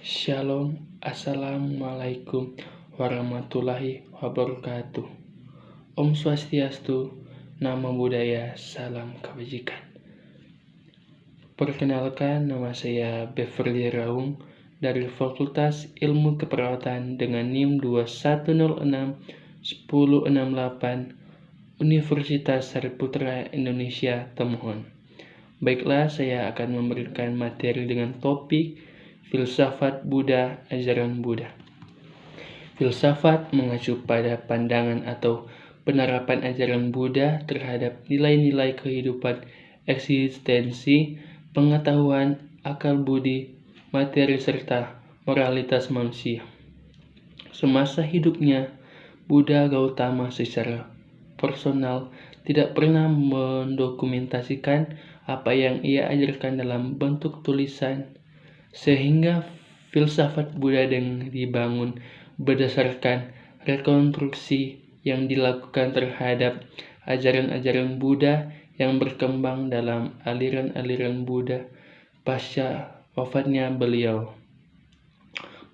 Shalom, Assalamualaikum warahmatullahi wabarakatuh. Om Swastiastu, Namo Buddhaya, Salam Kebajikan. Perkenalkan, nama saya Beverly Raung dari Fakultas Ilmu Keperawatan dengan NIM 2106-1068 Universitas Sariputra Indonesia Temuhun. Baiklah, saya akan memberikan materi dengan topik Filsafat Buddha, Ajaran Buddha. Filsafat mengacu pada pandangan atau penerapan ajaran Buddha terhadap nilai-nilai kehidupan, eksistensi, pengetahuan, akal budi, materi, serta moralitas manusia. Semasa hidupnya, Buddha Gautama secara personal tidak pernah mendokumentasikan apa yang ia ajarkan dalam bentuk tulisan, sehingga filsafat Buddha dibangun berdasarkan rekonstruksi yang dilakukan terhadap ajaran-ajaran Buddha yang berkembang dalam aliran-aliran Buddha pasca wafatnya beliau.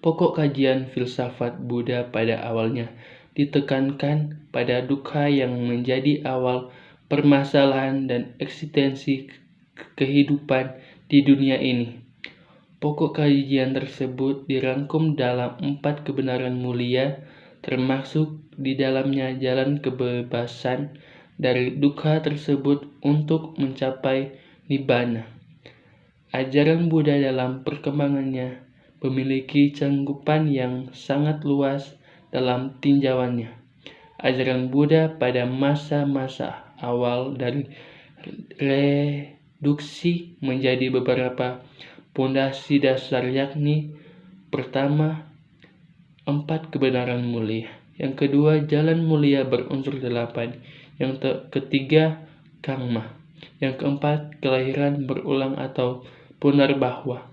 Pokok kajian filsafat Buddha pada awalnya ditekankan pada dukkha yang menjadi awal permasalahan dan eksistensi kehidupan di dunia ini. Pokok kajian tersebut dirangkum dalam 4 kebenaran mulia, termasuk di dalamnya jalan kebebasan dari dukkha tersebut untuk mencapai nibbana. Ajaran Buddha dalam perkembangannya memiliki cangkupan yang sangat luas dalam tinjauannya. Ajaran Buddha pada masa-masa awal dari reduksi menjadi beberapa pondasi dasar, yakni pertama, 4 kebenaran mulia. Yang kedua, jalan mulia berunsur 8. Yang ketiga, karma. Yang keempat, kelahiran berulang atau punarbahwa.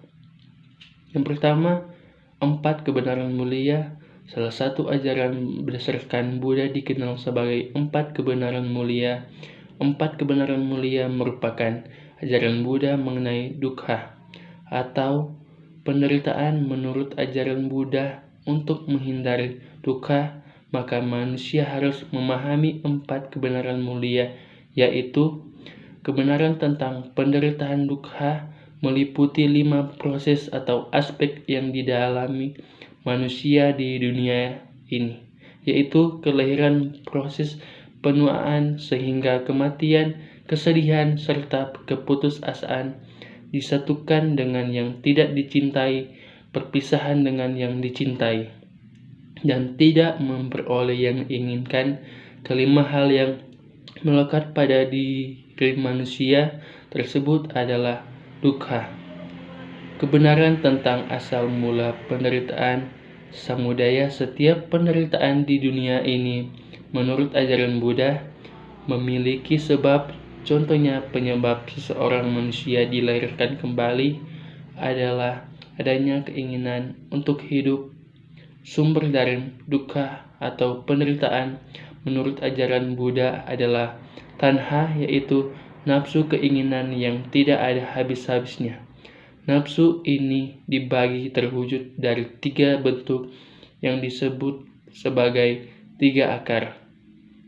Yang pertama, 4 kebenaran mulia. Salah satu ajaran berdasarkan Buddha dikenal sebagai 4 kebenaran mulia. 4 kebenaran mulia merupakan ajaran Buddha mengenai dukkha atau penderitaan. Menurut ajaran Buddha, untuk menghindari dukkha, maka manusia harus memahami 4 kebenaran mulia, yaitu kebenaran tentang penderitaan dukkha meliputi 5 proses atau aspek yang dialami manusia di dunia ini, yaitu kelahiran, proses penuaan sehingga kematian, kesedihan, serta keputusasaan, disatukan dengan yang tidak dicintai, perpisahan dengan yang dicintai, dan tidak memperoleh yang diinginkan. Kelima hal yang melekat pada diri manusia tersebut adalah dukkha. Kebenaran tentang asal mula penderitaan, samudaya setiap penderitaan di dunia ini menurut ajaran Buddha memiliki sebab. Contohnya, penyebab seseorang manusia dilahirkan kembali adalah adanya keinginan untuk hidup. Sumber dari dukkha atau penderitaan menurut ajaran Buddha adalah tanha, yaitu nafsu keinginan yang tidak ada habis-habisnya. Nafsu ini dibagi terwujud dari 3 bentuk yang disebut sebagai 3 akar.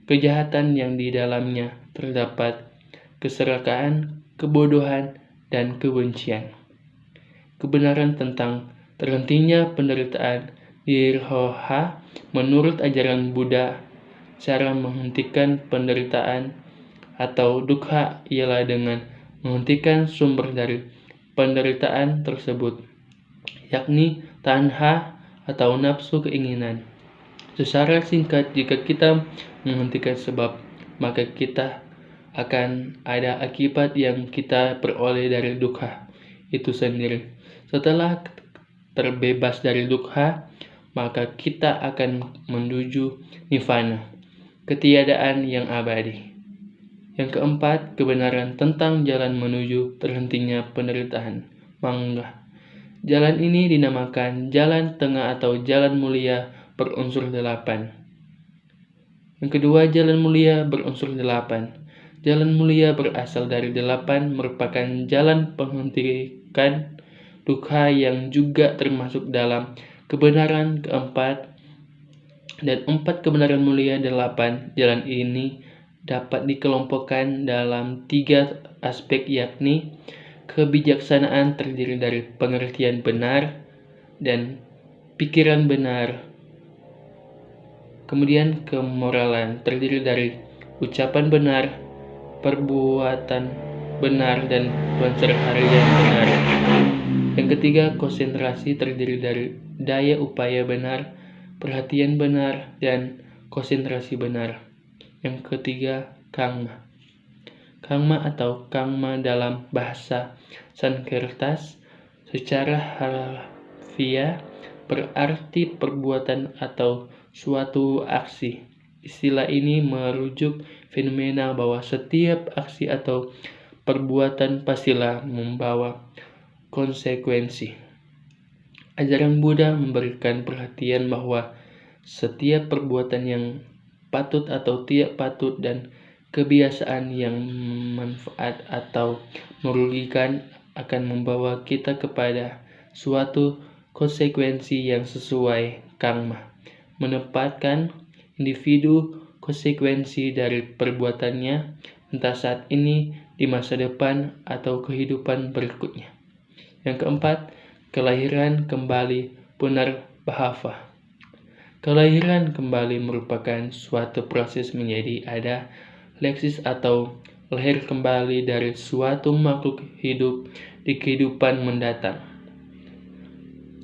Kejahatan yang di dalamnya terdapat keserakahan, kebodohan, dan kebencian. Kebenaran tentang terhentinya penderitaan nirhoha menurut ajaran Buddha, cara menghentikan penderitaan atau dukkha ialah dengan menghentikan sumber dari penderitaan tersebut, yakni tanha atau nafsu keinginan. Secara singkat, jika kita menghentikan sebab, maka kita akan ada akibat yang kita peroleh dari dukkha itu sendiri. Setelah terbebas dari dukkha, maka kita akan menuju nirvana, ketiadaan yang abadi. Yang keempat, kebenaran tentang jalan menuju terhentinya penderitaan, mangga. Jalan ini dinamakan jalan tengah atau jalan mulia berunsur 8. Yang kedua, jalan mulia berunsur 8. Jalan mulia berasal dari 8 merupakan jalan penghentikan dukkha yang juga termasuk dalam kebenaran keempat, dan 4 kebenaran mulia 8. Jalan ini dapat dikelompokkan dalam 3 aspek, yakni kebijaksanaan terdiri dari pengertian benar dan pikiran benar. Kemudian kemoralan terdiri dari ucapan benar, perbuatan benar, dan pencaharian benar. Yang ketiga, konsentrasi terdiri dari daya upaya benar, perhatian benar, dan konsentrasi benar. Yang ketiga, kangma. Kangma atau kangma dalam bahasa Sanskerta secara harfiah berarti perbuatan atau suatu aksi. Istilah ini merujuk fenomena bahwa setiap aksi atau perbuatan pastilah membawa konsekuensi. Ajaran Buddha memberikan perhatian bahwa setiap perbuatan yang patut atau tidak patut dan kebiasaan yang manfaat atau merugikan akan membawa kita kepada suatu konsekuensi yang sesuai karma, menempatkan individu konsekuensi dari perbuatannya, entah saat ini, di masa depan, atau kehidupan berikutnya. Yang keempat, kelahiran kembali punarbhava. Kelahiran kembali merupakan suatu proses menjadi ada leksis atau lahir kembali dari suatu makhluk hidup di kehidupan mendatang.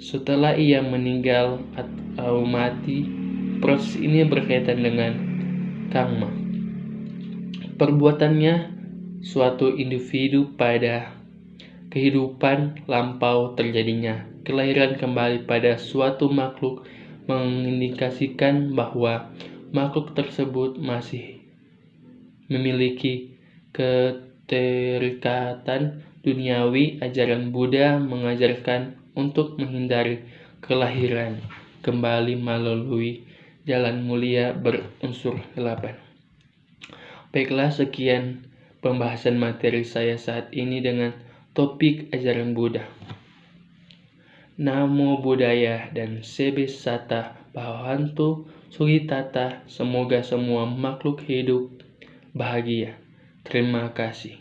Setelah ia meninggal atau mati, proses ini berkaitan dengan karma. Perbuatannya suatu individu pada kehidupan lampau terjadinya kelahiran kembali pada suatu makhluk mengindikasikan bahwa makhluk tersebut masih memiliki keterikatan duniawi. Ajaran Buddha mengajarkan untuk menghindari kelahiran kembali melalui jalan mulia berunsur 8. Baiklah, sekian pembahasan materi saya saat ini dengan topik ajaran Buddha. Namo Buddhaya dan Sebe Sata Bhavantu Sugitata. Semoga semua makhluk hidup bahagia. Terima kasih.